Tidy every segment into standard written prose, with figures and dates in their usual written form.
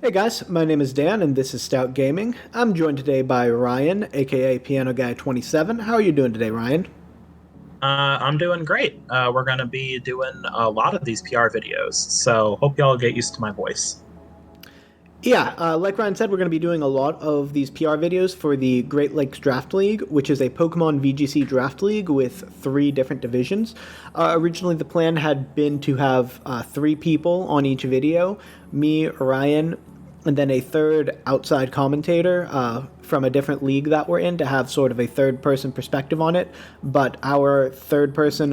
Hey guys, my name is Dan and this is Stout Gaming. I'm joined today by Ryan, aka Piano Guy 27. How are you doing today, Ryan? I'm doing great. We're going to be doing a lot of these PR videos, so hope y'all get used to my voice. Yeah, like Ryan said, we're going to be doing a lot of these PR videos for the Great Lakes Draft League, which is a Pokemon VGC draft league with three different divisions. Originally, the plan had been to have three people on each video: me, Ryan, and then a third outside commentator from a different league that we're in to have sort of a third person perspective on it. But our third person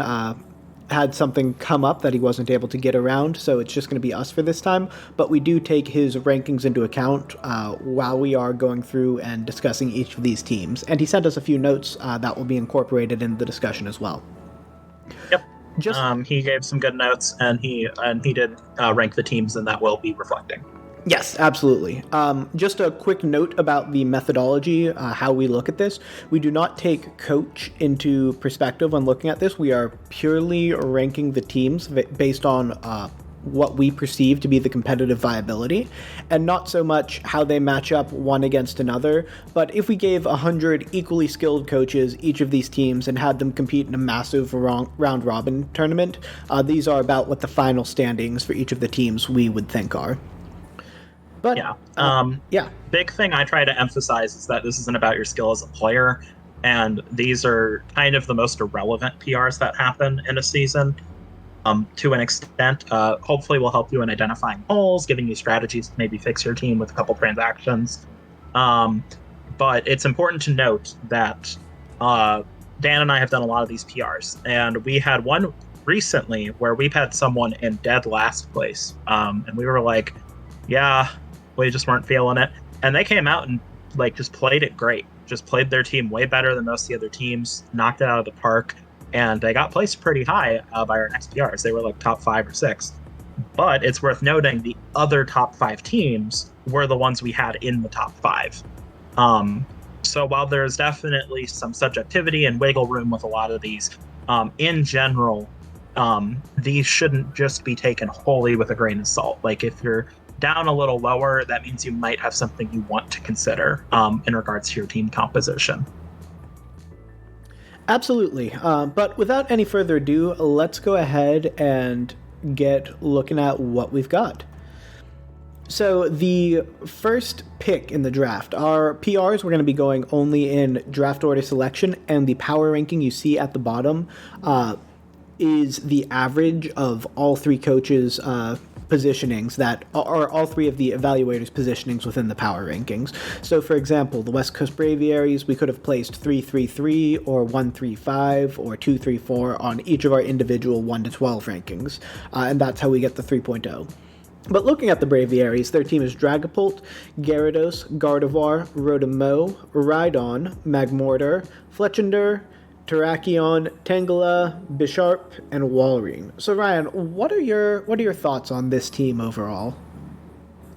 had something come up that he wasn't able to get around, so it's just going to be us for this time. But we do take his rankings into account while we are going through and discussing each of these teams. And he sent us a few notes that will be incorporated in the discussion as well. Yep. Just He gave some good notes, and he did rank the teams, and that will be reflecting. Yes, absolutely. Just a quick note about the methodology, how we look at this. We do not take coach into perspective when looking at this. We are purely ranking the teams based on what we perceive to be the competitive viability, and not so much how they match up one against another. But if we gave 100 equally skilled coaches each of these teams and had them compete in a massive round robin tournament, these are about what the final standings for each of the teams we would think are. But Yeah. yeah, Big thing I try to emphasize is that this isn't about your skill as a player, and these are kind of the most irrelevant PRs that happen in a season. To an extent, hopefully will help you in identifying holes, giving you strategies to maybe fix your team with a couple transactions. Um, but it's important to note that Dan and I have done a lot of these PRs, and we had one recently where we've had someone in dead last place, and we were like, yeah, we just weren't feeling it. And they came out and just played it great. Just played their team way better than most of the other teams, knocked it out of the park, and they got placed pretty high by our next PRs. They were like top 5 or 6. But it's worth noting the other top 5 teams were the ones we had in the top 5. So while there's definitely some subjectivity and wiggle room with a lot of these, in general, these shouldn't just be taken wholly with a grain of salt. Like if you're down a little lower, that means you might have something you want to consider in regards to your team composition. absolutely. But without any further ado, let's go ahead and get looking at what we've got. So the first pick in the draft, our PRs, we're going to be going only in draft order selection, and the power ranking you see at the bottom is the average of all three coaches' positionings that are all three of the evaluators' positionings within the power rankings. So, for example, the West Coast Braviaries, we could have placed 333 or 135 or 234 on each of our individual 1 to 12 rankings, and that's how we get the 3.0. But looking at the Braviaries, their team is Dragapult, Gyarados, Gardevoir, Rotom-Mow, Rhydon, Magmortar, Fletchinder, Terrakion, Tangela, Bisharp, and Walrein. So Ryan, what are your thoughts on this team overall?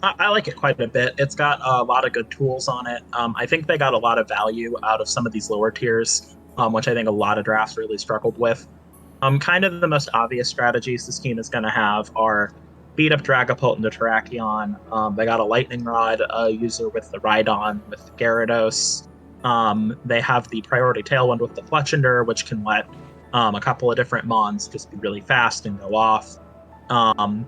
I like it quite a bit. It's got a lot of good tools on it. I think they got a lot of value out of some of these lower tiers, which I think a lot of drafts really struggled with. Kind of the most obvious strategies this team is going to have are beat up Dragapult into Terrakion. They got a Lightning Rod user with the Rhydon with Gyarados. They have the priority Tailwind with the Fletchinder, which can let a couple of different Mons just be really fast and go off. And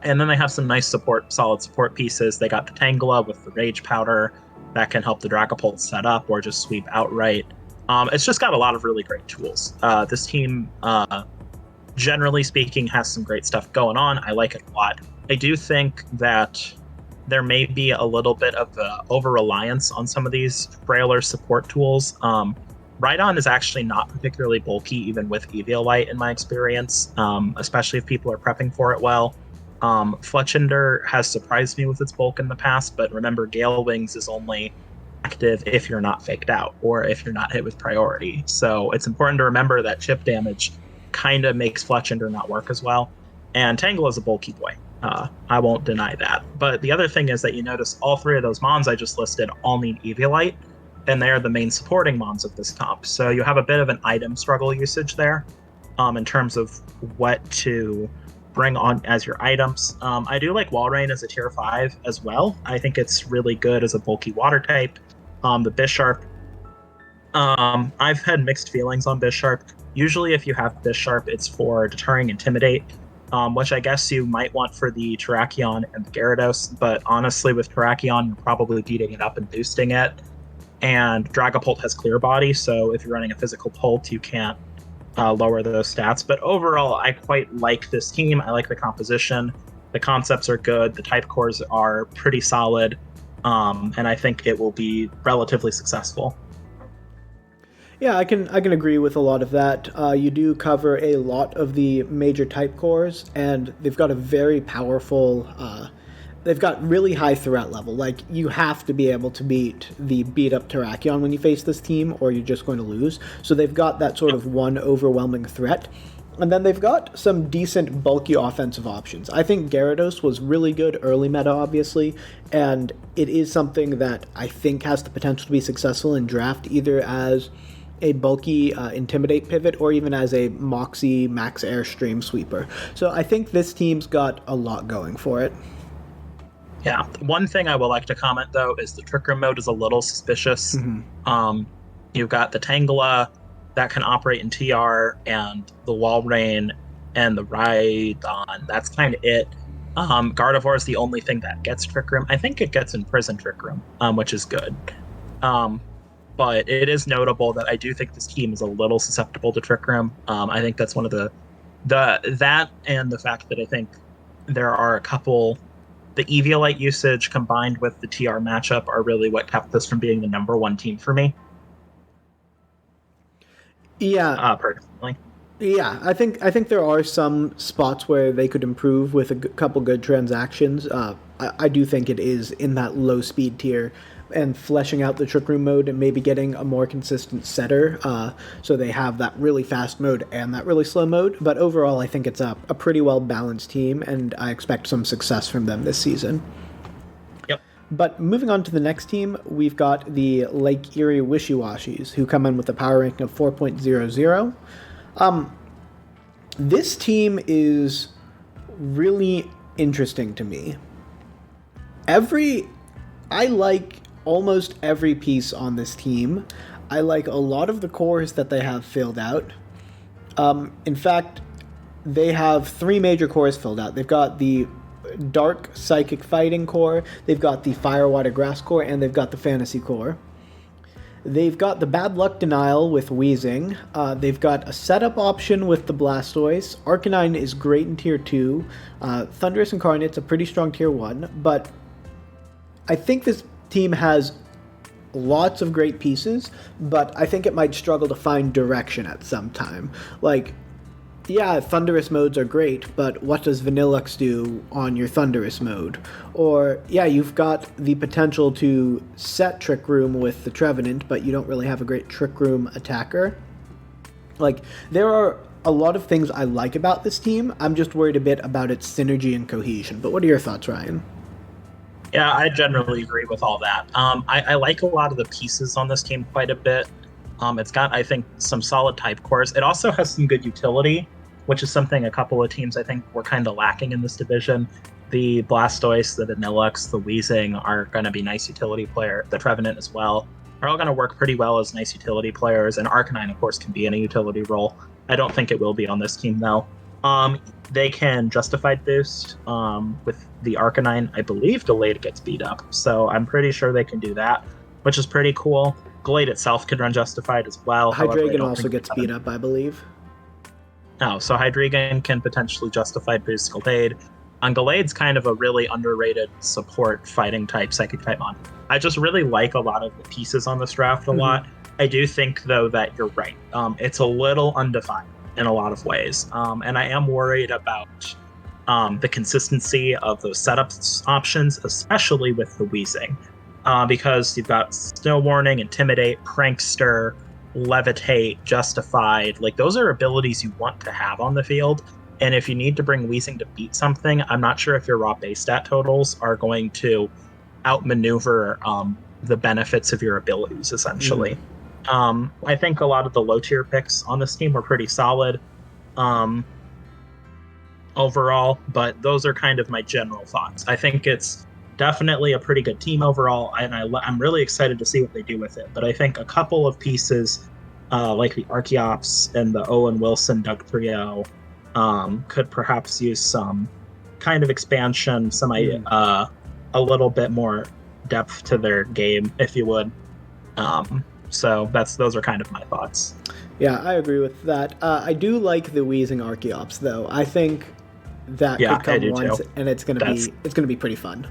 then they have some nice solid support pieces. They got the Tangela with the Rage Powder that can help the Dragapult set up or just sweep outright. It's just got a lot of really great tools. This team, generally speaking, has some great stuff going on. I like it a lot. I do think that there may be a little bit of over-reliance on some of these frailer support tools. Rhydon is actually not particularly bulky, even with Eviolite, in my experience, especially if people are prepping for it well. Fletchinder has surprised me with its bulk in the past, but remember, Gale Wings is only active if you're not faked out or if you're not hit with priority. So it's important to remember that chip damage kind of makes Fletchinder not work as well. And Tangle is a bulky boy. I won't deny that. But the other thing is that you notice all three of those Mons I just listed all need Eviolite, and they're the main supporting Mons of this comp. So you have a bit of an item struggle usage there in terms of what to bring on as your items. I do like Walrein as a tier 5 as well. I think it's really good as a bulky water type. The Bisharp, I've had mixed feelings on Bisharp. Usually if you have Bisharp, it's for deterring Intimidate, which I guess you might want for the Terrakion and the Gyarados, but honestly with Terrakion, you're probably beating it up and boosting it. And Dragapult has Clear Body, so if you're running a physical Pult, you can't lower those stats. But overall, I quite like this team. I like the composition. The concepts are good. The type cores are pretty solid. And I think it will be relatively successful. Yeah, I can agree with a lot of that. You do cover a lot of the major type cores, and they've got a very powerful... they've got really high threat level. Like, you have to be able to beat the beat-up Terrakion when you face this team, or you're just going to lose. So they've got that sort of one overwhelming threat. And then they've got some decent, bulky offensive options. I think Gyarados was really good early meta, obviously, and it is something that I think has the potential to be successful in draft, either as a bulky Intimidate pivot or even as a Moxie Max Air Stream Sweeper. So I think this team's got a lot going for it. Yeah, one thing I would like to comment, though, is the Trick Room mode is a little suspicious. Mm-hmm. You've got the Tangela that can operate in TR, and the Walrein and the Rhydon. That's kind of it. Gardevoir is the only thing that gets Trick Room. I think it gets Imprison Trick Room, which is good. But it is notable that I do think this team is a little susceptible to Trick Room. I think that's one of that and the fact that I think there are a couple... The Eviolite usage combined with the TR matchup are really what kept this from being the number one team for me. Yeah. Personally. Yeah, I think there are some spots where they could improve with a couple good transactions. I do think it is in that low speed tier, and fleshing out the Trick Room mode and maybe getting a more consistent setter, so they have that really fast mode and that really slow mode. But overall, I think it's a pretty well-balanced team, and I expect some success from them this season. Yep. But moving on to the next team, we've got the Lake Erie Wishiwashis, who come in with a power ranking of 4.00. This team is really interesting to me. I like almost every piece on this team. I like a lot of the cores that they have filled out. In fact, they have 3 major cores filled out. They've got the Dark Psychic Fighting core, they've got the Fire Water Grass core, and they've got the Fantasy core. They've got the Bad Luck Denial with Weezing. They've got a setup option with the Blastoise. Arcanine is great in Tier 2. Thundurus Incarnate's a pretty strong Tier 1, but I think this team has lots of great pieces, but I think it might struggle to find direction at some time. Like, yeah, Thundurus modes are great, but what does Vanillux do on your Thundurus mode? Or, yeah, you've got the potential to set Trick Room with the Trevenant, but you don't really have a great Trick Room attacker. Like, there are a lot of things I like about this team. I'm just worried a bit about its synergy and cohesion. But what are your thoughts, Ryan? Yeah, I generally agree with all that. I like a lot of the pieces on this team quite a bit. It's got, I think, some solid type cores. It also has some good utility, which is something a couple of teams I think were kind of lacking in this division. The Blastoise, the Vanillux, the Weezing are going to be nice utility player. The Trevenant as well are all going to work pretty well as nice utility players. And Arcanine, of course, can be in a utility role. I don't think it will be on this team, though. They can Justified boost with the Arcanine. I believe Gallade gets beat up, so I'm pretty sure they can do that, which is pretty cool. Gallade itself can run Justified as well. Hydreigon also gets beat up, I believe. Oh, so Hydreigon can potentially Justified boost Gallade. Gallade's kind of a really underrated support fighting type, psychic type mon. I just really like a lot of the pieces on this draft a lot. I do think, though, that you're right. It's a little undefined in a lot of ways. And I am worried about the consistency of those setup options, especially with the Weezing. Because you've got Snow Warning, Intimidate, Prankster, Levitate, Justified. Like, those are abilities you want to have on the field. And if you need to bring Weezing to beat something, I'm not sure if your raw base stat totals are going to outmaneuver the benefits of your abilities, essentially. I think a lot of the low tier picks on this team were pretty solid. overall, but those are kind of my general thoughts. I think it's definitely a pretty good team overall, and I'm really excited to see what they do with it. But I think a couple of pieces, like the Archeops and the Owen Wilson Doug Trio, could perhaps use some kind of expansion, a little bit more depth to their game, if you would. So those are kind of my thoughts. Yeah, I agree with that. I do like the wheezing Archeops, though. I think that Yeah, could come once, too. and it's gonna be pretty fun.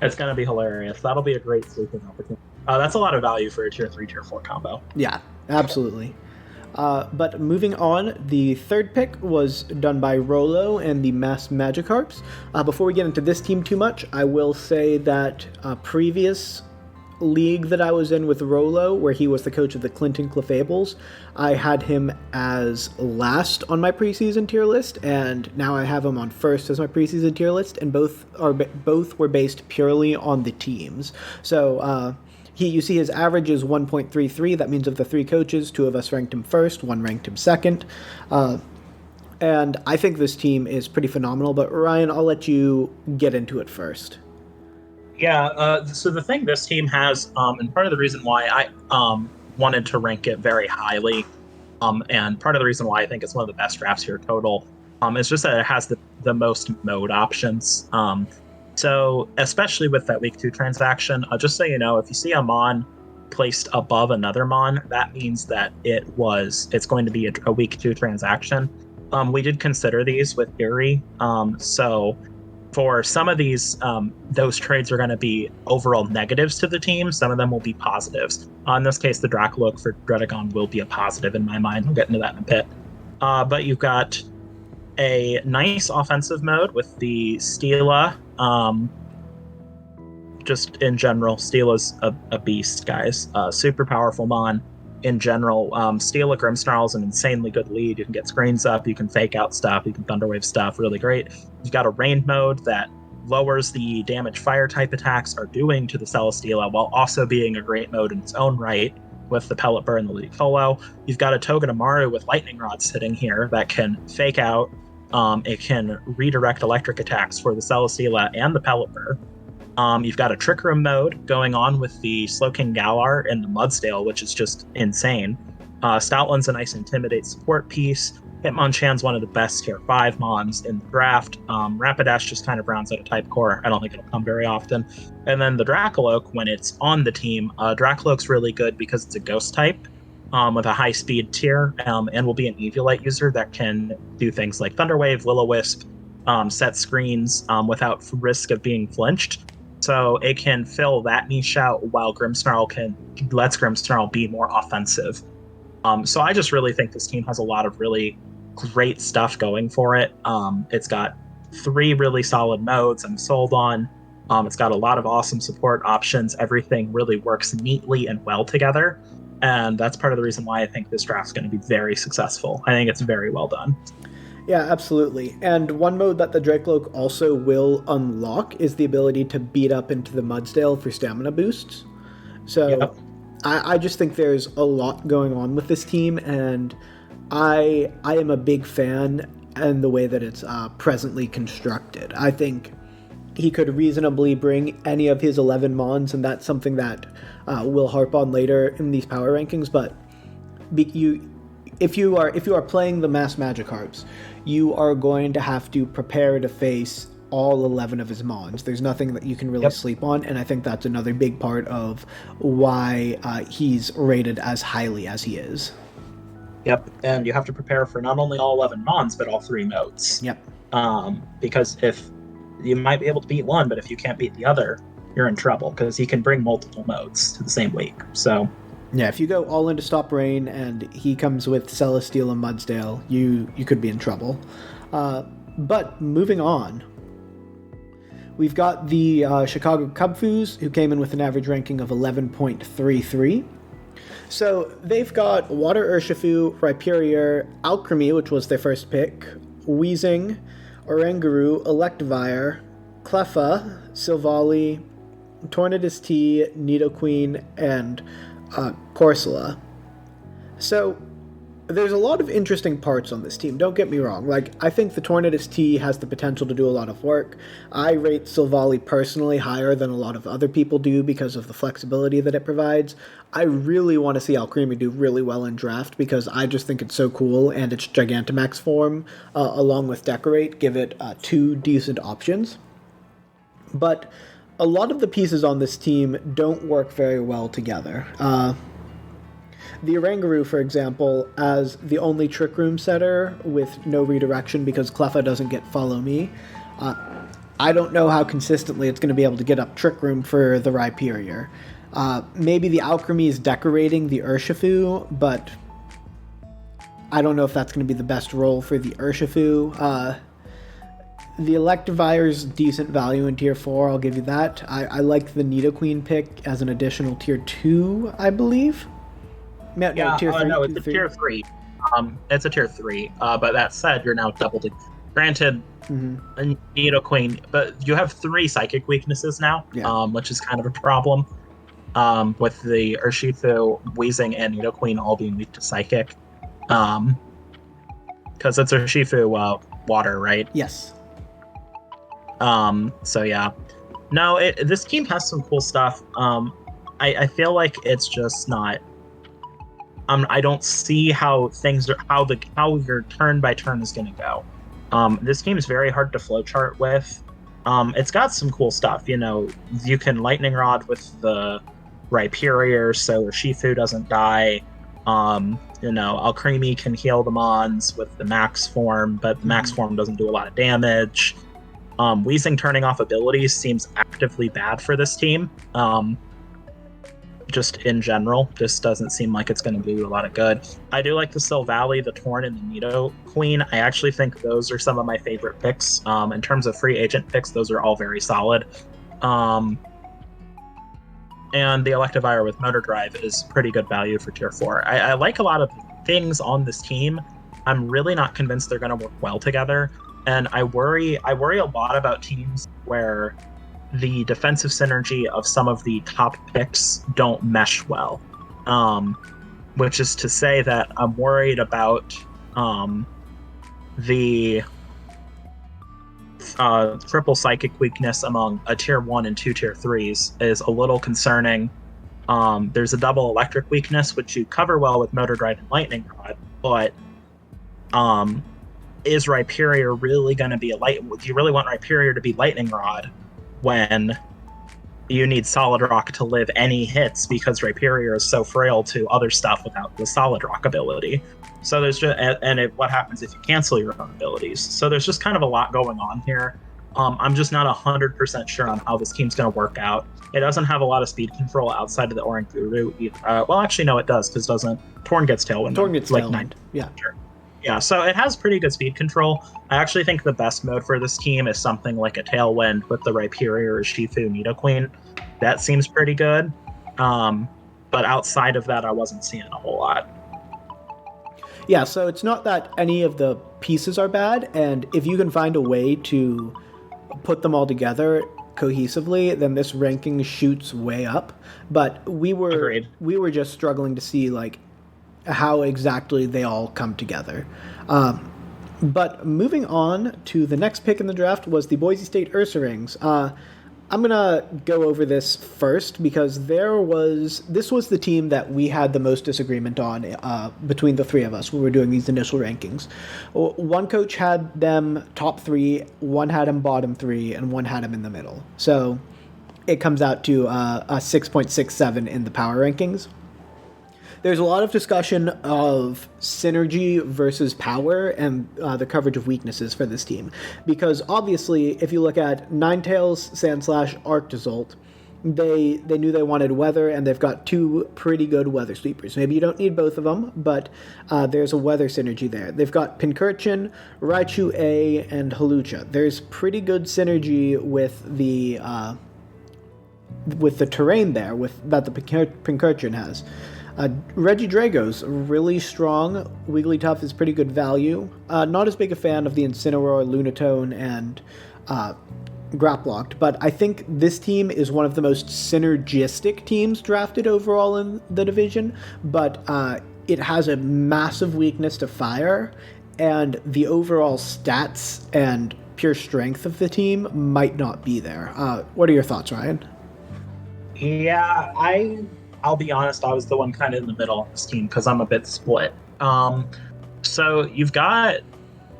It's gonna be hilarious. That'll be a great sleeping opportunity. That's a lot of value for a tier 3, tier 4 combo. Yeah, absolutely. But moving on, the third pick was done by Rolo and the Mass Magikarps. Before we get into this team too much, I will say that previous league that I was in with Rolo, where he was the coach of the Clinton Clefables, I had him as last on my preseason tier list, and now I have him on first as my preseason tier list, and both were based purely on the teams. So you see his average is 1.33. That means of the 3 coaches, 2 of us ranked him first, 1 ranked him second. And I think this team is pretty phenomenal, but Ryan, I'll let you get into it first. Yeah, so the thing this team has, and part of the reason why I wanted to rank it very highly, and part of the reason why I think it's one of the best drafts here total, is just that it has the most mode options. So especially with that week 2 transaction, just so you know, if you see a Mon placed above another Mon, that means that it's going to be a week 2 transaction. We did consider these with Erie, so for some of these, those trades are going to be overall negatives to the team. Some of them will be positives. In this case, the Dracoloak for Dredagon will be a positive in my mind. We'll get into that in a bit. But you've got a nice offensive mode with the Steela. Just in general, Steela's a beast, guys. Super powerful Mon. In general, Steela Grimmsnarl is an insanely good lead. You can get screens up, you can fake out stuff, you can Thunderwave stuff, really great. You've got a rain mode that lowers the damage fire type attacks are doing to the Celesteela while also being a great mode in its own right with the Pellet Burr and the Ludicolo. You've got a Togedemaru with Lightning Rod sitting here that can fake out. It can redirect electric attacks for the Celesteela and the Pellet Burr. You've got a Trick Room mode going on with the Slowking Galar and the Mudsdale, which is just insane. Stoutland's a nice Intimidate support piece. Hitmonchan's one of the best tier 5 Mons in the draft. Rapidash just kind of rounds out a type core. I don't think it'll come very often. And then the Dracoloak, when it's on the team, Dracoloak's really good because it's a ghost type with a high speed tier and will be an Eviolite user that can do things like Thunderwave, Will-O-Wisp, set screens without risk of being flinched. So it can fill that niche out while Grimmsnarl lets Grimmsnarl be more offensive. So I just really think this team has a lot of really great stuff going for it. It's got 3 really solid modes I'm sold on. It's got a lot of awesome support options. Everything really works neatly and well together. And that's part of the reason why I think this draft's going to be very successful. I think it's very well done. Yeah, absolutely. And one mode that the Dracoloak also will unlock is the ability to beat up into the Mudsdale for stamina boosts. So yep. I just think there's a lot going on with this team, and I am a big fan in the way that it's presently constructed. I think he could reasonably bring any of his 11 Mons, and that's something that we'll harp on later in these power rankings, but if you are playing the Mass Magikarps, you are going to have to prepare to face all 11 of his Mons. There's nothing that you can really sleep on, and I think that's another big part of why he's rated as highly as he is. Yep, and you have to prepare for not only all 11 Mons, but all 3 modes. Yep. Because if you might be able to beat one, but if you can't beat the other, you're in trouble, because he can bring multiple modes to the same week. So yeah, if you go all in to stop rain and he comes with Celesteela and Mudsdale, you could be in trouble. But moving on, we've got the Chicago Kubfus, who came in with an average ranking of 11.33. So they've got Water Urshifu, Rhyperior, Alchemy, which was their first pick, Weezing, Oranguru, Electivire, Cleffa, Silvally, Tornadus T, Nidoqueen, and Corsola. So there's a lot of interesting parts on this team, don't get me wrong. Like, I think the Tornadus T has the potential to do a lot of work. I rate Silvally personally higher than a lot of other people do because of the flexibility that it provides. I really want to see Alcremie do really well in draft because I just think it's so cool, and its Gigantamax form, along with Decorate, give it two decent options. But a lot of the pieces on this team don't work very well together. The Oranguru, for example, as the only Trick Room setter with no redirection because Cleffa doesn't get Follow Me, I don't know how consistently it's going to be able to get up Trick Room for the Rhyperior. Maybe the Alcremie is decorating the Urshifu, but I don't know if that's going to be the best role for the Urshifu. The Electivire's decent value in Tier 4, I'll give you that. I like the Nidoqueen pick as an additional Tier 2, I believe. No, Tier 3. No, it's a Tier 3. It's a Tier 3. But that said, you're now doubled. Granted, a Nidoqueen, but you have 3 psychic weaknesses now, which is kind of a problem. With the Urshifu, Weezing, and Nidoqueen all being weak to psychic. Because it's Urshifu water, right? Yes. So yeah. No, this team has some cool stuff. I feel like it's just not. I don't see how things are how your turn by turn is going to go. This game is very hard to flowchart with. It's got some cool stuff. You know, you can Lightning Rod with the Rhyperior, so Urshifu doesn't die. You know, Alcremie can heal the Mons with the Max form, but the Max form doesn't do a lot of damage. Weezing turning off abilities seems actively bad for this team. Just in general, just doesn't seem like it's going to do a lot of good. I do like the Silvally, the Torn, and the Nidoqueen. I actually think those are some of my favorite picks. In terms of free agent picks, those are all very solid. And the Electivire with Motor Drive is pretty good value for Tier 4. I like a lot of things on this team. I'm really not convinced they're going to work well together. And I worry a lot about teams where the defensive synergy of some of the top picks don't mesh well. Which is to say that I'm worried about the triple psychic weakness among a Tier 1 and 2 Tier 3s is a little concerning. There's a double electric weakness, which you cover well with Motor Drive and Lightning Rod, but is Rhyperior really going to be do you really want Rhyperior to be Lightning Rod when you need Solid Rock to live any hits because Rhyperior is so frail to other stuff without the Solid Rock ability? So there's just, what happens if you cancel your own abilities? So there's just kind of a lot going on here. I'm just not 100% sure on how this team's going to work out. It doesn't have a lot of speed control outside of the Oranguru either. Well, actually, no, it does, because Torn gets Tailwind. Torn gets Tailwind, yeah. Sure. Yeah, so it has pretty good speed control. I actually think the best mode for this team is something like a Tailwind with the Rhyperior, Urshifu, Nidoqueen. That seems pretty good. But outside of that, I wasn't seeing a whole lot. Yeah, so it's not that any of the pieces are bad, and if you can find a way to put them all together cohesively, then this ranking shoots way up. But we were just struggling to see like how exactly they all come together. But moving on to the next pick in the draft was the Boise State Ursarings. I'm going to go over this first because this was the team that we had the most disagreement on between the three of us when we were doing these initial rankings. One coach had them top 3, one had them bottom 3, and one had them in the middle. So it comes out to a 6.67 in the power rankings. There's a lot of discussion of synergy versus power and the coverage of weaknesses for this team. Because obviously, if you look at Ninetales, Sandslash, Arctozolt, they knew they wanted weather, and they've got 2 pretty good weather sweepers. Maybe you don't need both of them, but there's a weather synergy there. They've got Pincurchin, Raichu A, and Hawlucha. There's pretty good synergy with the terrain there that the Pincurchin has. Regidrago's really strong. Wigglytuff is pretty good value. Not as big a fan of the Incineroar, Lunatone, and Graplocked, but I think this team is one of the most synergistic teams drafted overall in the division, but it has a massive weakness to fire, and the overall stats and pure strength of the team might not be there. What are your thoughts, Ryan? Yeah, I'll be honest, I was the one kind of in the middle of this team because I'm a bit split. So you've got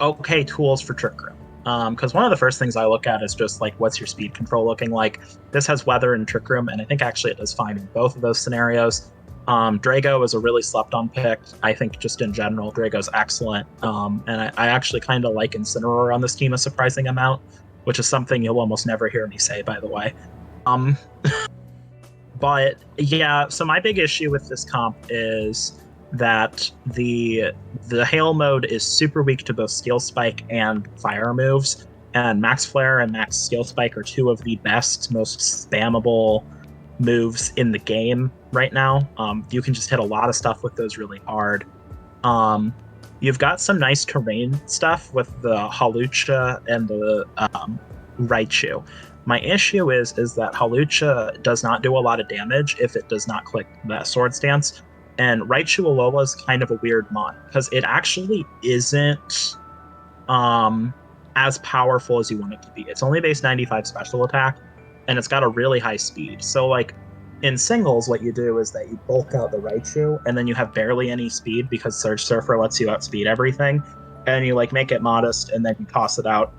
okay tools for Trick Room. Because one of the first things I look at is just like, what's your speed control looking like? This has weather and Trick Room, and I think actually it does fine in both of those scenarios. Drago is a really slept on pick. I think just in general, Drago's excellent. And I actually kind of like Incineroar on this team a surprising amount, which is something you'll almost never hear me say, by the way. Um, but yeah, so my big issue with this comp is that the hail mode is super weak to both Steel Spike and fire moves, and Max Flare and Max Steel Spike are two of the best, most spammable moves in the game right now. You can just hit a lot of stuff with those really hard. You've got some nice terrain stuff with the Hawlucha and the Raichu. My issue is that Hawlucha does not do a lot of damage if it does not click that Swords Dance. And Raichu Alola is kind of a weird mon because it actually isn't as powerful as you want it to be. It's only base 95 special attack, and it's got a really high speed. So like in singles, what you do is that you bulk out the Raichu, and then you have barely any speed because Surge Surfer lets you outspeed everything, and you like make it modest, and then you toss it out,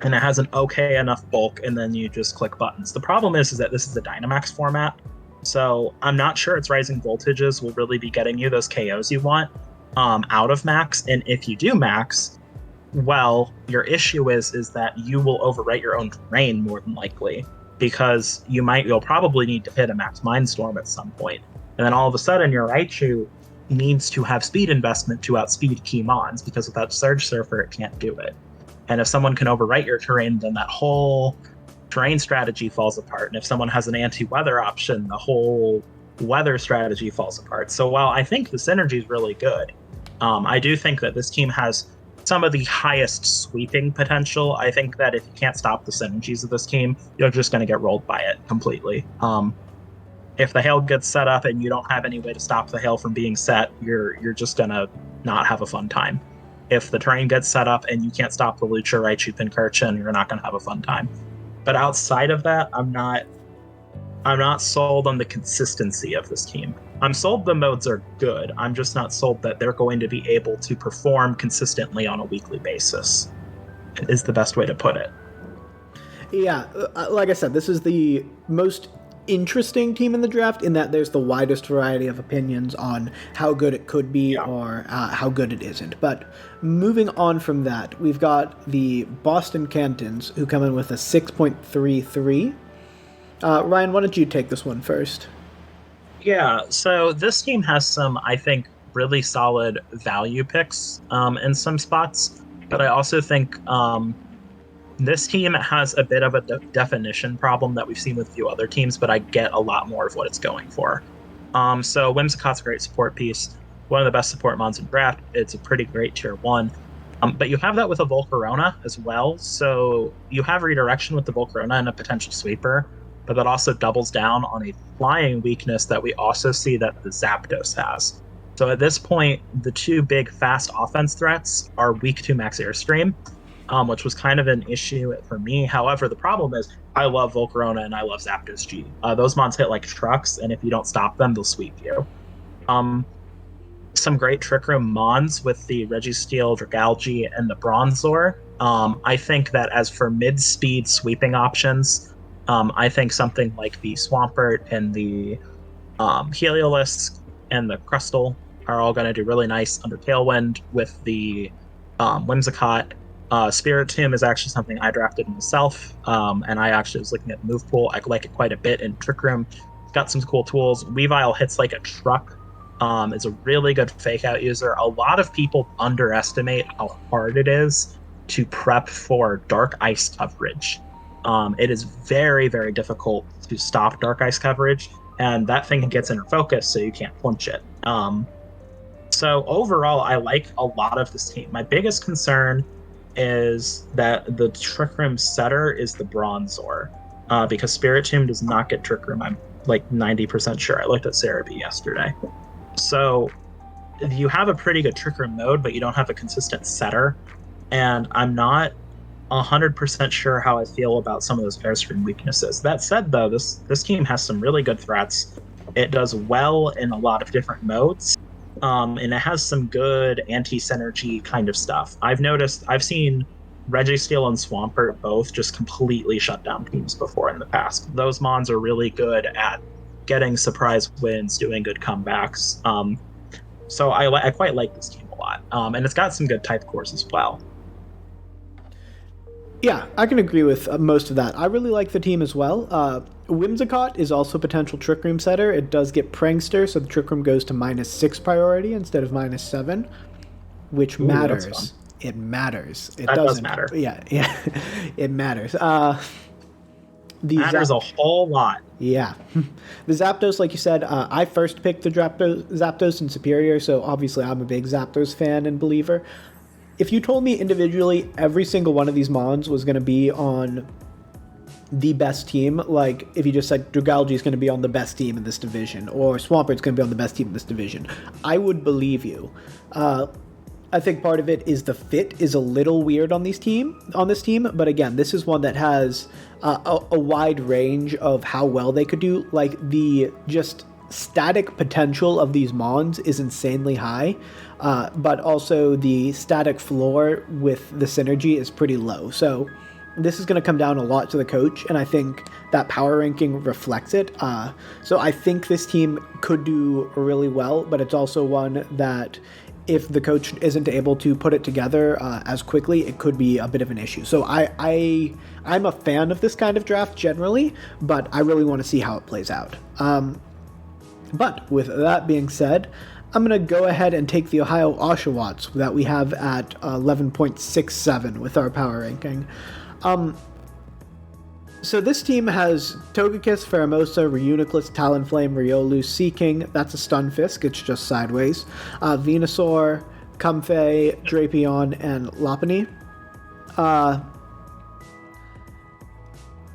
and it has an okay enough bulk, and then you just click buttons. The problem is that this is a Dynamax format, so I'm not sure its rising voltages will really be getting you those KOs you want out of max. And if you do max, well, your issue is that you will overwrite your own terrain more than likely, because you'll probably need to hit a max Mindstorm at some point, and then all of a sudden your Raichu needs to have speed investment to outspeed key mons, because without Surge Surfer it can't do it. And if someone can overwrite your terrain, then that whole terrain strategy falls apart. And if someone has an anti-weather option, the whole weather strategy falls apart. So while I think the synergy is really good, I do think that this team has some of the highest sweeping potential. I think that if you can't stop the synergies of this team, you're just going to get rolled by it completely. If the hail gets set up and you don't have any way to stop the hail from being set, you're just going to not have a fun time. If the terrain gets set up and you can't stop the Lucha, Raichu, Pincurchin, you're not going to have a fun time. But outside of that, I'm not sold on the consistency of this team. I'm sold the modes are good. I'm just not sold that they're going to be able to perform consistently on a weekly basis, is the best way to put it. Yeah, like I said, this is the most interesting team in the draft in that there's the widest variety of opinions on how good it could be or how good it isn't. But moving on from that, we've got the Boston Cantons, who come in with a 6.33. Ryan, why don't you take this one first? Yeah, so this team has some, I think, really solid value picks in some spots, but I also think this team has a bit of a definition problem that we've seen with a few other teams, but I get a lot more of what it's going for. So Whimsicott's a great support piece, one of the best support mons in draft. It's a pretty great tier 1. But you have that with a Volcarona as well, so you have redirection with the Volcarona and a potential sweeper, but that also doubles down on a flying weakness that we also see that the Zapdos has. So at this point, the two big fast offense threats are weak to Max Airstream, which was kind of an issue for me. However, the problem is I love Volcarona and I love Zapdos G. Those mons hit like trucks, and if you don't stop them, they'll sweep you. Some great Trick Room mons with the Registeel, Dragalge, and the Bronzor. I think that as for mid-speed sweeping options, I think something like the Swampert and the Heliolisk and the Crustle are all going to do really nice under Tailwind with the Whimsicott. Spiritomb is actually something I drafted myself, and I actually was looking at the move pool. I like it quite a bit in Trick Room. It's got some cool tools. Weavile hits like a truck. Is a really good fake out user. A lot of people underestimate how hard it is to prep for Dark Ice coverage. It is very, very difficult to stop Dark Ice coverage, and that thing gets inner focus, so you can't punch it. So overall, I like a lot of this team. My biggest concern is that the Trick Room setter is the Bronzor, because Spiritomb does not get Trick Room. I'm like 90% sure. I looked at Cerebi yesterday. So you have a pretty good Trick Room mode, but you don't have a consistent setter. And I'm not 100% sure how I feel about some of those Airstream weaknesses. That said, though, this team has some really good threats. It does well in a lot of different modes, and it has some good anti-synergy kind of stuff. I've seen Registeel and Swampert both just completely shut down teams before in the past. Those mons are really good at getting surprise wins, doing good comebacks. So I quite like this team a lot, and it's got some good type cores as well. Yeah, I can agree with most of that. I really like the team as well. Whimsicott is also a potential Trick Room setter. It does get Prankster, so the Trick Room goes to -6 priority instead of -7, which matters. It matters. It does matter. Yeah, it matters. Matters a whole lot. Yeah. The Zapdos, like you said, I first picked the Zapdos in Superior, so obviously I'm a big Zapdos fan and believer. If you told me individually every single one of these mons was going to be on the best team, like if you just said Dragalge is going to be on the best team in this division, or Swampert's going to be on the best team in this division, I would believe you. I think part of it is the fit is a little weird on this team, but again, this is one that has a wide range of how well they could do. Like, the just static potential of these mons is insanely high, but also the static floor with the synergy is pretty low. So this is going to come down a lot to the coach, and I think that power ranking reflects it. So I think this team could do really well, but it's also one that if the coach isn't able to put it together as quickly, it could be a bit of an issue. So I'm a fan of this kind of draft generally, but I really want to see how it plays out. But with that being said, I'm going to go ahead and take the Ohio Oshawatts that we have at 11.67 with our power ranking. So this team has Togekiss, Pheromosa, Reuniclus, Talonflame, Riolu, Seaking. That's a Stunfisk, it's just sideways. Venusaur, Comfey, Drapion, and Lopunny.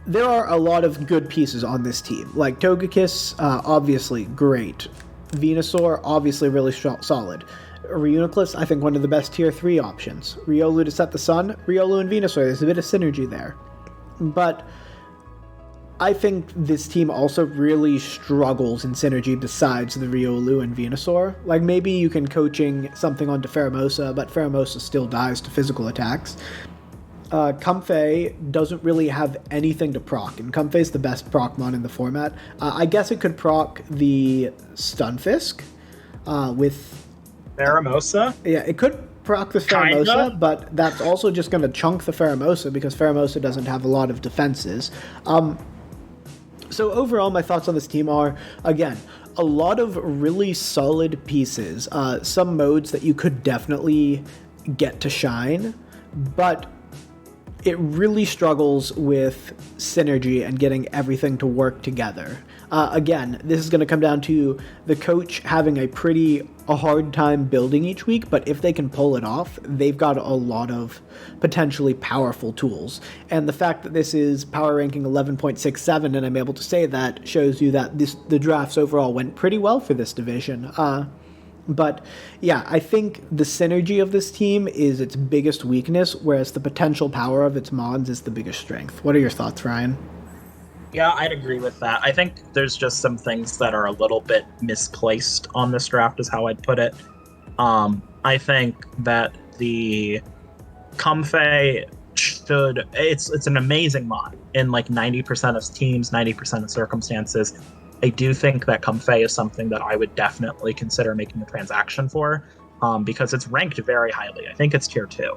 There are a lot of good pieces on this team. Like Togekiss, obviously great. Venusaur, obviously really solid. Reuniclus, I think one of the best tier 3 options. Riolu to set the sun. Riolu and Venusaur, there's a bit of synergy there. But I think this team also really struggles in synergy besides the Riolu and Venusaur. Like, maybe you can coaching something onto Pheromosa, but Pheromosa still dies to physical attacks. Comfey doesn't really have anything to proc, and Comfey's the best proc mon in the format. I guess it could proc the Stunfisk with Pheromosa? Yeah, it could proc the Pheromosa, but that's also just going to chunk the Pheromosa because Pheromosa doesn't have a lot of defenses. So overall, my thoughts on this team are, again, a lot of really solid pieces. Some modes that you could definitely get to shine, but it really struggles with synergy and getting everything to work together. Again, this is going to come down to the coach having a hard time building each week, but if they can pull it off, they've got a lot of potentially powerful tools. And the fact that this is power ranking 11.67, and I'm able to say that, shows you that the drafts overall went pretty well for this division. But yeah, I think the synergy of this team is its biggest weakness, whereas the potential power of its mons is the biggest strength. What are your thoughts, Ryan? Yeah, I'd agree with that. I think there's just some things that are a little bit misplaced on this draft, is how I'd put it. I think that the Comfey it's an amazing mod in like 90% of teams, 90% of circumstances. I do think that Comfey is something that I would definitely consider making a transaction for, because it's ranked very highly. I think it's tier 2.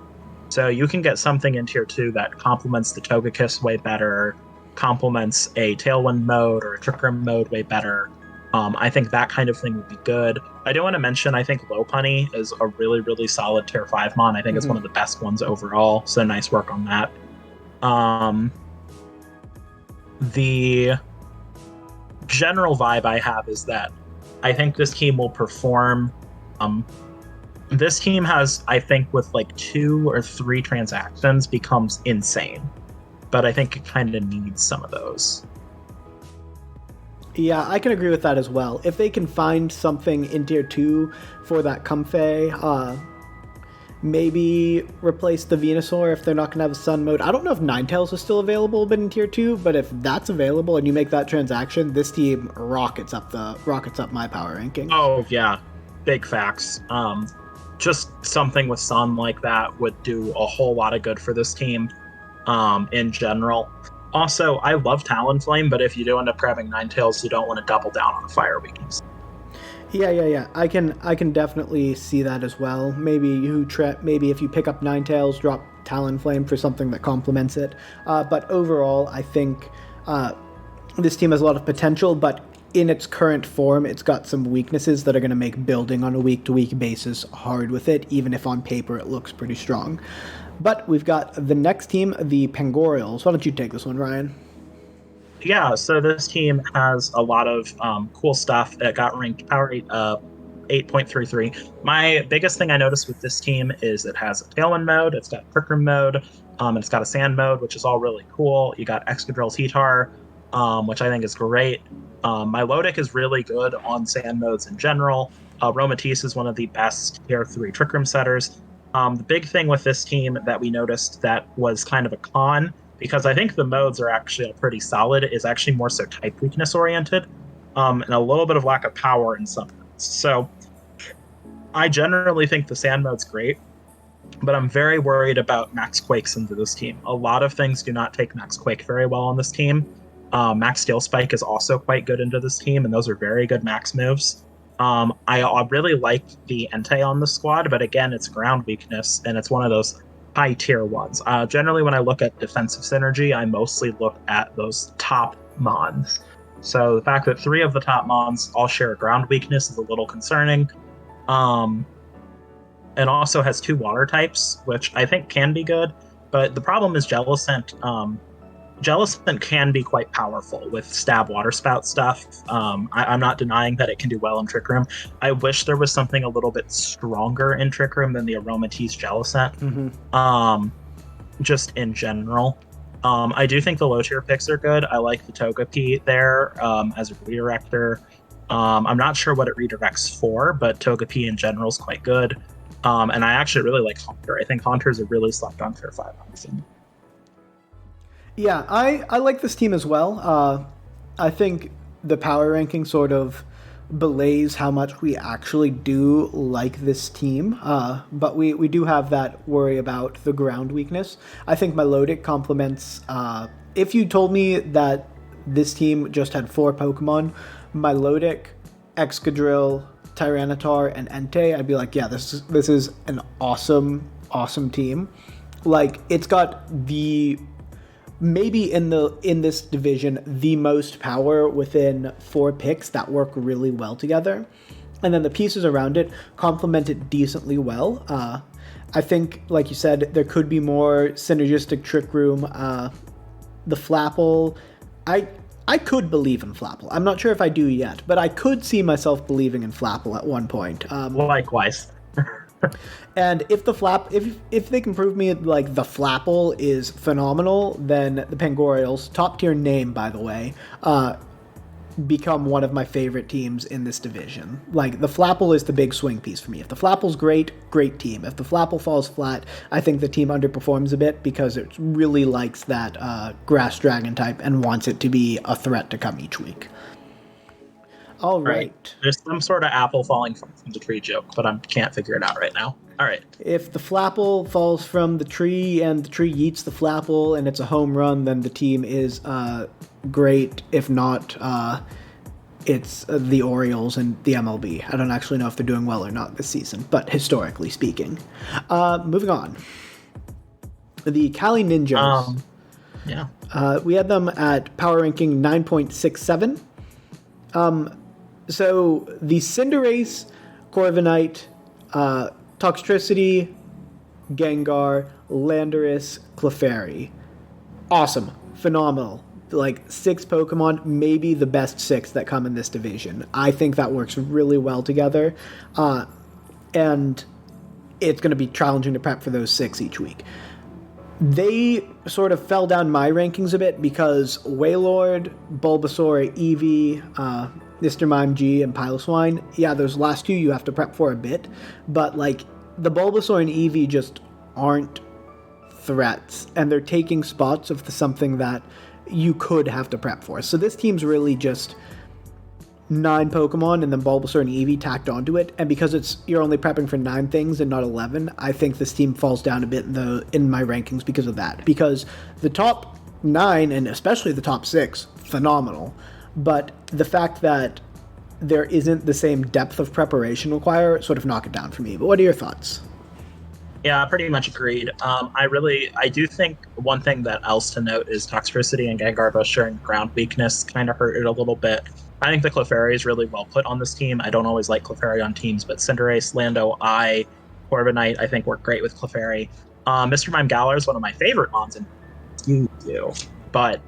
So you can get something in tier 2 that complements the Togekiss way better, complements a Tailwind mode or a Trick Room mode way better. I think that kind of thing would be good. I do want to mention, I think Lopunny is a really, really solid tier 5 mon. I think it's one of the best ones overall, so nice work on that. The general vibe I have is that I think this team will perform. This team has, I think, with like 2 or 3 transactions, becomes insane. But I think it kind of needs some of those. Yeah, I can agree with that as well. If they can find something in Tier 2 for that Comfey, maybe replace the Venusaur if they're not going to have a Sun mode. I don't know if Ninetales is still available but in Tier 2, but if that's available and you make that transaction, this team rockets up my power ranking. Oh, yeah. Big facts. Just something with Sun like that would do a whole lot of good for this team in general. Also, I love Talonflame, but if you do end up grabbing Ninetales, you don't want to double down on a fire weakness. Yeah. I can definitely see that as well. Maybe if you pick up Ninetales, drop Talonflame for something that complements it. But overall, I think this team has a lot of potential, but in its current form, it's got some weaknesses that are going to make building on a week-to-week basis hard with it, even if on paper it looks pretty strong. But we've got the next team, the Pangorioles. Why don't you take this one, Ryan? Yeah, so this team has a lot of cool stuff. It got ranked Power 8.33. My biggest thing I noticed with this team is it has a Tailwind mode, it's got Trick Room mode, and it's got a Sand mode, which is all really cool. You got Excadrill T-Tar, which I think is great. Milotic is really good on Sand modes in general. Romatisse is one of the best Tier 3 Trick Room setters. The big thing with this team that we noticed that was kind of a con, because I think the modes are actually pretty solid, is actually more so type weakness oriented, and a little bit of lack of power in some modes. So I generally think the Sand mode's great, but I'm very worried about Max Quakes into this team. A lot of things do not take Max Quake very well on this team. Max Steel Spike is also quite good into this team, and those are very good Max moves. I really like the Entei on the squad, but again, it's ground weakness, and it's one of those high tier ones. Generally, when I look at defensive synergy, I mostly look at those top mons. So the fact that 3 of the top mons all share a ground weakness is a little concerning. And also has 2 water types, which I think can be good, but the problem is Jellicent. Jellicent can be quite powerful with stab water spout stuff. I'm not denying that it can do well in Trick Room. I wish there was something a little bit stronger in Trick Room than the Aromatisse Jellicent. Mm-hmm. Just in general. I do think the low tier picks are good. I like the Togepi there as a redirector. I'm not sure what it redirects for, but Togepi in general is quite good. And I actually really like Haunter. I think Haunter is a really slept on Tier 5 option. Yeah, I like this team as well. I think the power ranking sort of belays how much we actually do like this team, but we do have that worry about the ground weakness. I think Milotic complements... if you told me that this team just had 4 Pokemon, Milotic, Excadrill, Tyranitar, and Entei, I'd be like, yeah, this is an awesome team. Like, it's got the... maybe in this division, the most power within 4 picks that work really well together. And then the pieces around it complement it decently well. I think, like you said, there could be more synergistic Trick Room. The Flapple, I could believe in Flapple. I'm not sure if I do yet, but I could see myself believing in Flapple at one point. Likewise. And if they can prove me like the Flapple is phenomenal, then the Pangorioles, top tier name by the way, become one of my favorite teams in this division. Like, the Flapple is the big swing piece for me. If the Flapple's great team. If the Flapple falls flat, I think the team underperforms a bit because it really likes that Grass Dragon type and wants it to be a threat to come each week. All right. There's some sort of apple falling from the tree joke, but I can't figure it out right now. All right. If the Flapple falls from the tree and the tree eats the Flapple and it's a home run, then the team is great. If not, it's the Orioles and the MLB. I don't actually know if they're doing well or not this season, but historically speaking. Moving on. The Cali Ninjas. We had them at power ranking 9.67. So the Cinderace, Corviknight, Toxtricity, Gengar, Landorus, Clefairy. Awesome. Phenomenal. Like, 6 Pokemon, maybe the best 6 that come in this division. I think that works really well together. And it's going to be challenging to prep for those 6 each week. they sort of fell down my rankings a bit because Wailord, Bulbasaur, Eevee, Mr. Mime G, and Piloswine, yeah, those last two you have to prep for a bit, but like the Bulbasaur and Eevee just aren't threats, and they're taking spots of something that you could have to prep for. So this team's really just 9 Pokemon and then Bulbasaur and Eevee tacked onto it, and because you're only prepping for 9 things and not 11, I think this team falls down a bit in my rankings because of that. Because the top 9, and especially the top 6, phenomenal, but the fact that there isn't the same depth of preparation required sort of knock it down for me. But what are your thoughts? Yeah, pretty much agreed. I do think one thing that else to note is Toxtricity and Gengar both sharing ground weakness kind of hurt it a little bit. I think the Clefairy is really well put on this team. I don't always like Clefairy on teams, but Cinderace, Lando, Corviknight, I think work great with Clefairy. Mr. Mime Galar is one of my favorite mons in Yu-Gi-Oh! But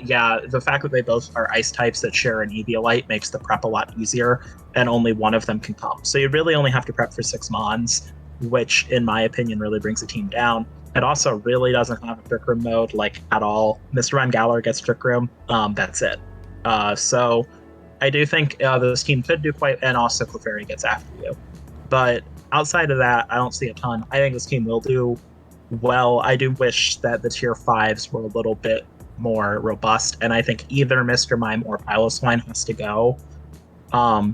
yeah, the fact that they both are ice types that share an Eviolite makes the prep a lot easier, and only one of them can come. So you really only have to prep for 6 mons, which in my opinion really brings the team down. It also really doesn't have a Trick Room mode like at all. Mr. Mime Galar gets Trick Room, that's it. So I do think this team could do quite, and also Clefairy gets after you. But outside of that, I don't see a ton. I think this team will do well. I do wish that the tier 5s were a little bit more robust, and I think either Mr. Mime or Piloswine has to go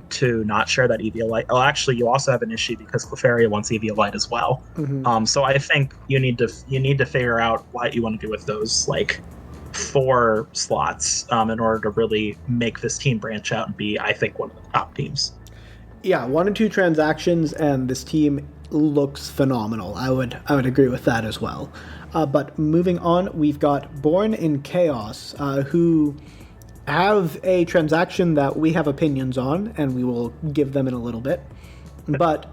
to not share that Eviolite. Oh, actually, you also have an issue because Clefairy wants Eviolite as well. Mm-hmm. So I think you need to figure out what you want to do with those like 4 slots in order to really make this team branch out and be, I think, one of the top teams. Yeah, 1 or 2 transactions, and this team looks phenomenal. I would agree with that as well. But moving on, we've got Born in Chaos, who have a transaction that we have opinions on, and we will give them in a little bit. But,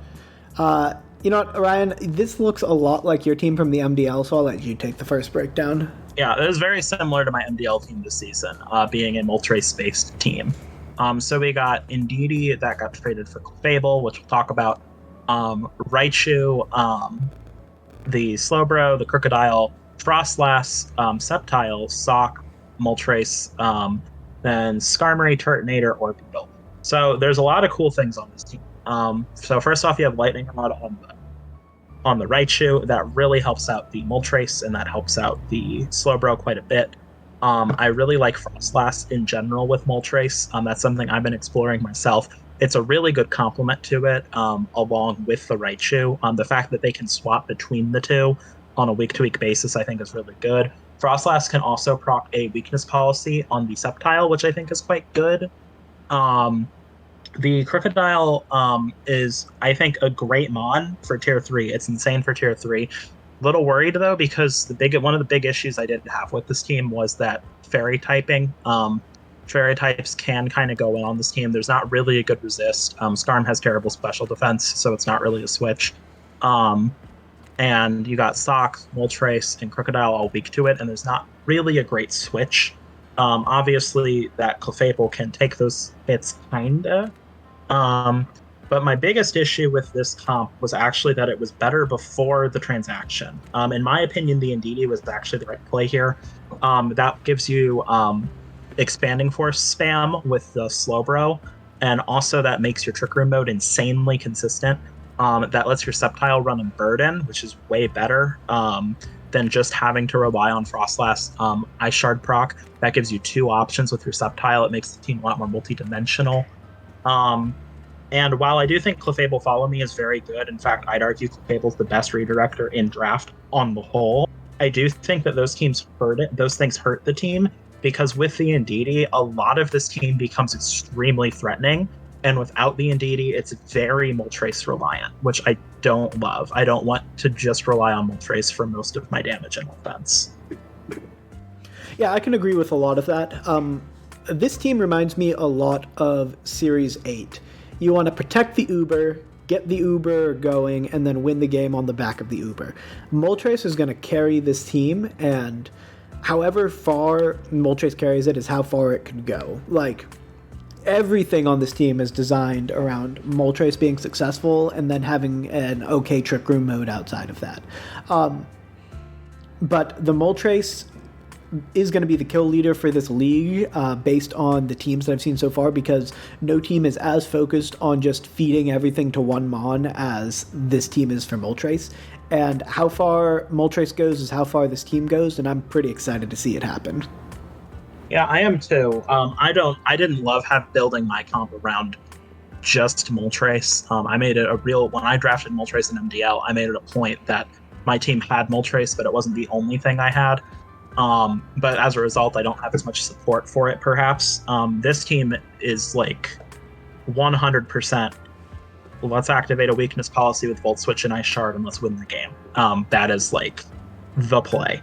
you know what, Ryan, this looks a lot like your team from the MDL, so I'll let you take the first breakdown. Yeah, it was very similar to my MDL team this season, being a Moltres-based team. So we got Indeedee that got traded for Clefable, which we'll talk about. Raichu, the Slowbro, the Crocodile, Frostlass, Sceptile, Sock, Moltres, then Skarmory, Turtonator, or Beetle. So there's a lot of cool things on this team. So first off, you have Lightning Rod on the Raichu. That really helps out the Moltres, and that helps out the Slowbro quite a bit. I really like Frostlass in general with Moltres. That's something I've been exploring myself. It's a really good complement to it, along with the Raichu. The fact that they can swap between the two on a week-to-week basis, I think, is really good. Frostlass can also proc a weakness policy on the Sceptile, which I think is quite good. The Crocodile is, I think, a great mon for Tier 3. It's insane for Tier 3. Little worried, though, because one of the big issues I did have with this team was that Fairy typing. Fairy types can kind of go in on this team. There's not really a good resist. Skarm has terrible special defense, so it's not really a switch. And you got Sock, Moltres, and Crocodile all weak to it, and there's not really a great switch. Obviously, that Clefable can take those hits, kinda. But my biggest issue with this comp was actually that it was better before the transaction. In my opinion, the Indeedee was actually the right play here. That gives you Expanding Force spam with the Slowbro, and also that makes your Trick Room mode insanely consistent. That lets your Sceptile run a Burden, which is way better than just having to rely on Frostlass Ice Shard proc. That gives you 2 options with your Sceptile. It makes the team a lot more multi-dimensional. And while I do think Clefable Follow Me is very good, in fact, I'd argue Clefable's the best redirector in draft on the whole, I do think that those things hurt the team, because with the Indeedee, a lot of this team becomes extremely threatening, and without the Indeedee, it's very Moltres reliant, which I don't love. I don't want to just rely on Moltres for most of my damage and offense. Yeah, I can agree with a lot of that. This team reminds me a lot of Series 8. You want to protect the Uber, get the Uber going, and then win the game on the back of the Uber. Moltres is going to carry this team, and however far Moltres carries it is how far it can go. Like, everything on this team is designed around Moltres being successful and then having an okay Trick Room mode outside of that. But the Moltres is going to be the kill leader for this league based on the teams that I've seen so far, because no team is as focused on just feeding everything to one Mon as this team is for Moltres. And how far Moltres goes is how far this team goes, and I'm pretty excited to see it happen. Yeah, I am too. I didn't love building my comp around just Moltres. I made it when I drafted Moltres in MDL, I made it a point that my team had Moltres, but it wasn't the only thing I had. But as a result, I don't have as much support for it, perhaps. This team is like 100%. Let's activate a weakness policy with Volt Switch and Ice Shard and let's win the game. That is like the play.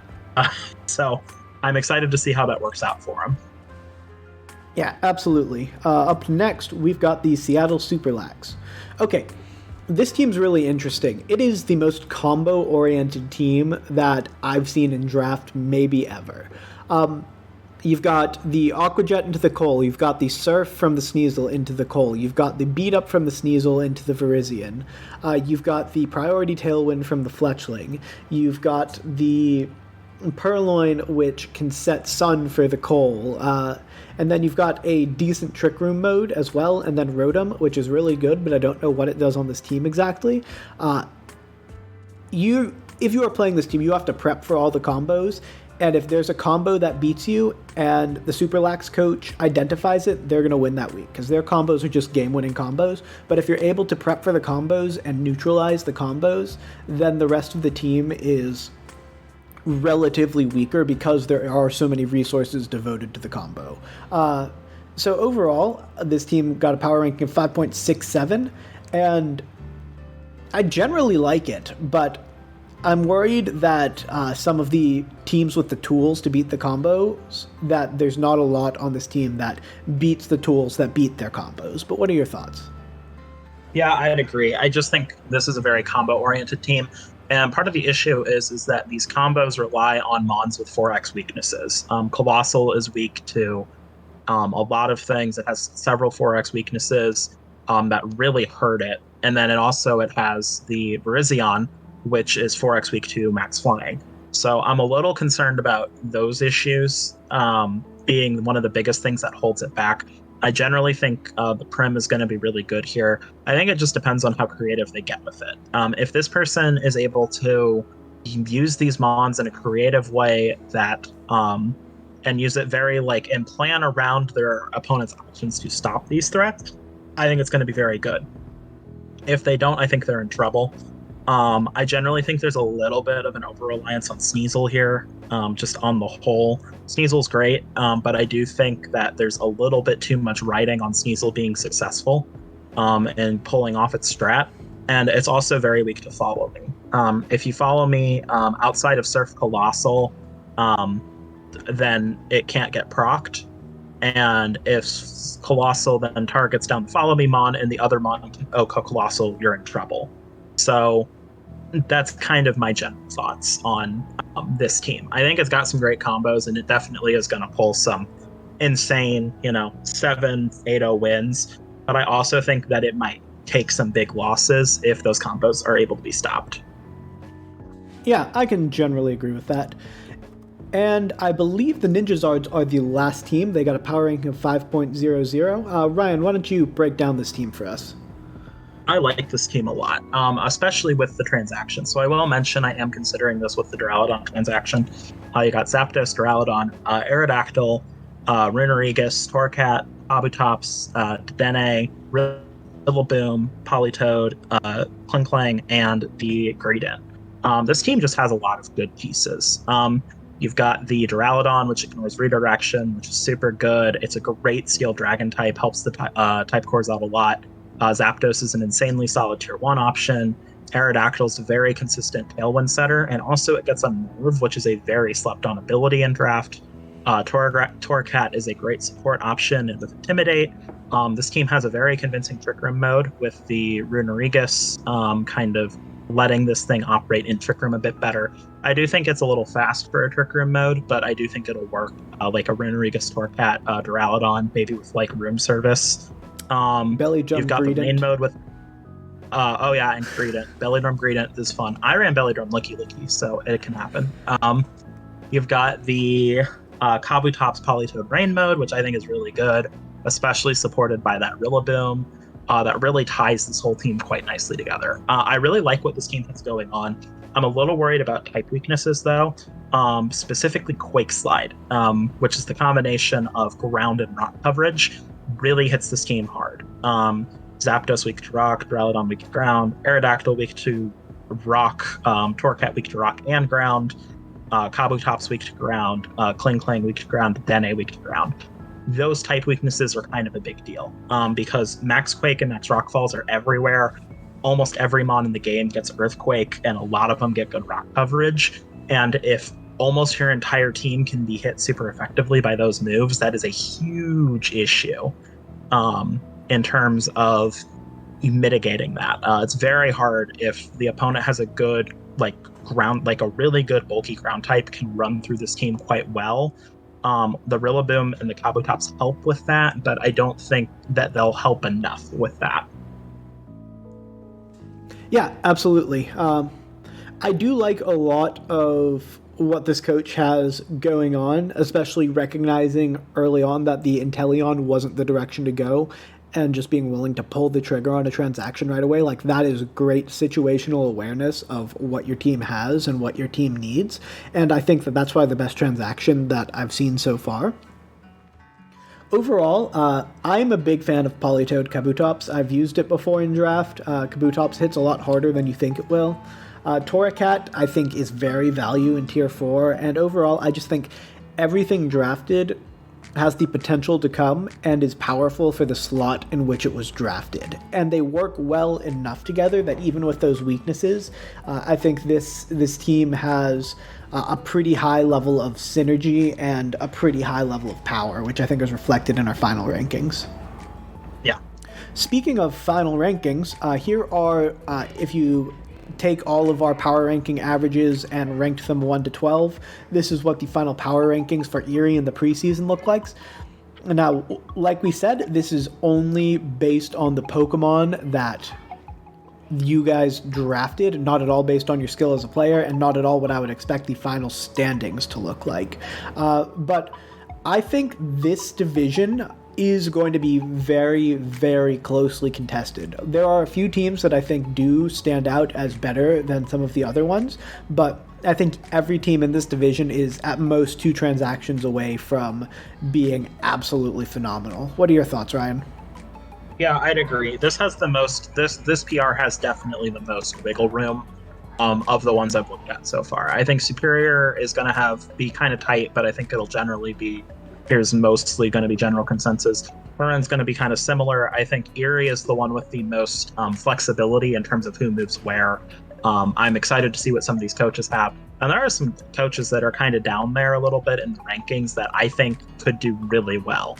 So I'm excited to see how that works out for him. Yeah, absolutely. Up next, we've got the Seattle Super Lax. Okay, this team's really interesting. It is the most combo-oriented team that I've seen in draft maybe ever. You've got the Aqua Jet into the Coal, you've got the Surf from the Sneasel into the Coal, you've got the Beat Up from the Sneasel into the Virizion, you've got the Priority Tailwind from the Fletchling, you've got the Purloin, which can set Sun for the Coal, and then you've got a decent Trick Room mode as well, and then Rotom, which is really good, but I don't know what it does on this team exactly. If you are playing this team, you have to prep for all the combos, and if there's a combo that beats you and the Super Lax coach identifies it, they're going to win that week, because their combos are just game-winning combos. But if you're able to prep for the combos and neutralize the combos, then the rest of the team is relatively weaker because there are so many resources devoted to the combo. So overall, this team got a power ranking of 5.67, and I generally like it, but I'm worried that some of the teams with the tools to beat the combos, that there's not a lot on this team that beats the tools that beat their combos. But what are your thoughts? Yeah, I'd agree. I just think this is a very combo-oriented team. And part of the issue is that these combos rely on Mons with 4x weaknesses. Colossal is weak to a lot of things. It has several 4x weaknesses that really hurt it. And then it has the Virizion, which is 4x weak to max flying. So I'm a little concerned about those issues being one of the biggest things that holds it back. I generally think the Prim is going to be really good here. I think it just depends on how creative they get with it. If this person is able to use these Mons in a creative way that and use it very and plan around their opponent's options to stop these threats, I think it's going to be very good. If they don't, I think they're in trouble. I generally think there's a little bit of an over-reliance on Sneasel here, just on the whole. Sneasel's great, but I do think that there's a little bit too much riding on Sneasel being successful and pulling off its strat, and it's also very weak to follow me. If you follow me outside of Surf Colossal, then it can't get procced, and if Colossal then targets down the follow me Mon and the other Mon Colossal, you're in trouble. So that's kind of my general thoughts on this team. I think it's got some great combos, and it definitely is going to pull some insane, 7-8-0 wins. But I also think that it might take some big losses if those combos are able to be stopped. Yeah, I can generally agree with that. And I believe the Ninjazards are the last team. They got a power ranking of 5.00. Ryan, why don't you break down this team for us? I like this team a lot, especially with the transaction. So I will mention I am considering this with the Duraludon transaction. You got Zapdos, Duraludon, Aerodactyl, Runerigus, Torcat, Kabutops, Dedenne, Rillaboom, Politoed, Klinklang, and the Greedent. This team just has a lot of good pieces. You've got the Duraludon, which ignores redirection, which is super good. It's a great Steel Dragon type, helps the type cores out a lot. Zapdos is an insanely solid tier 1 option. Aerodactyl is a very consistent tailwind setter, and also it gets Unnerve, which is a very slept-on ability in draft. Torcat is a great support option with Intimidate. This team has a very convincing Trick Room mode with the Runerigus kind of letting this thing operate in Trick Room a bit better. I do think it's a little fast for a Trick Room mode, but I do think it'll work like a Runerigus, Torcat, Duraludon, maybe with Room Service. Belly Jump. You've got Greedent. the main mode with Oh yeah, and Greedent. Bellydrum Greedent is fun. I ran Bellydrum Licky Licky, so it can happen. You've got the Kabutops Polytoad Rain mode, which I think is really good, especially supported by that Rillaboom. That really ties this whole team quite nicely together. I really like what this team has going on. I'm a little worried about type weaknesses, though, specifically Quake Slide, which is the combination of ground and rock coverage, really hits this team hard. Zapdos weak to rock, Duraludon weak to ground, Aerodactyl weak to rock, Torcat weak to rock and ground, Kabutops weak to ground, Kling Klang weak to ground, Dene weak to ground. Those type weaknesses are kind of a big deal because Max Quake and Max Rock Falls are everywhere. Almost every mon in the game gets Earthquake, and a lot of them get good rock coverage. And if almost your entire team can be hit super effectively by those moves, that is a huge issue in terms of mitigating that. It's very hard if the opponent has a good ground, like a really good bulky ground type can run through this team quite well. The Rillaboom and the Kabutops help with that, but I don't think that they'll help enough with that. Yeah, absolutely. I do like a lot of what this coach has going on, especially recognizing early on that the Inteleon wasn't the direction to go and just being willing to pull the trigger on a transaction right away. Like, that is great situational awareness of what your team has and what your team needs. And I think that that's probably the best transaction that I've seen so far. Overall, I'm a big fan of Polytoad Kabutops. I've used it before in draft. Kabutops hits a lot harder than you think it will. Torracat, I think, is very value in Tier 4, and overall, I just think everything drafted has the potential to come and is powerful for the slot in which it was drafted. And they work well enough together that even with those weaknesses, I think this team has a pretty high level of synergy and a pretty high level of power, which I think is reflected in our final rankings. Yeah. Speaking of final rankings, here are, if you take all of our power ranking averages and ranked them 1 to 12, this is what the final power rankings for Erie in the preseason look like. Now, like we said, this is only based on the Pokemon that you guys drafted, not at all based on your skill as a player, and not at all what I would expect the final standings to look like. But I think this division is going to be very, very closely contested. There are a few teams that I think do stand out as better than some of the other ones, but I think every team in this division is at most 2 transactions away from being absolutely phenomenal. What are your thoughts, Ryan? Yeah, I'd agree. This has the most. This PR has definitely the most wiggle room of the ones I've looked at so far. I think Superior is going to be kind of tight, but I think it'll generally be. Here's mostly going to be general consensus. Curran's going to be kind of similar. I think Erie is the one with the most flexibility in terms of who moves where. I'm excited to see what some of these coaches have. And there are some coaches that are kind of down there a little bit in the rankings that I think could do really well.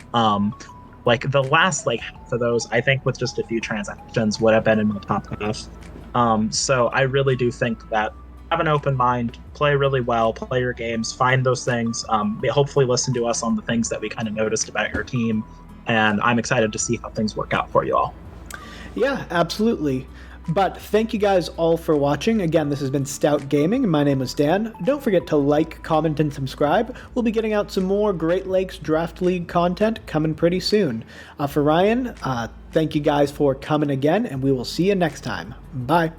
Like the last half of those, I think with just a few transactions would have been in the top half. So I really do think that have an open mind, play really well, play your games, find those things, hopefully listen to us on the things that we kind of noticed about your team, and I'm excited to see how things work out for you all. Yeah, absolutely. But thank you guys all for watching. Again, this has been Stout Gaming. My name is Dan. Don't forget to like, comment, and subscribe. We'll be getting out some more Great Lakes Draft League content coming pretty soon. For Ryan, thank you guys for coming again, and we will see you next time. Bye.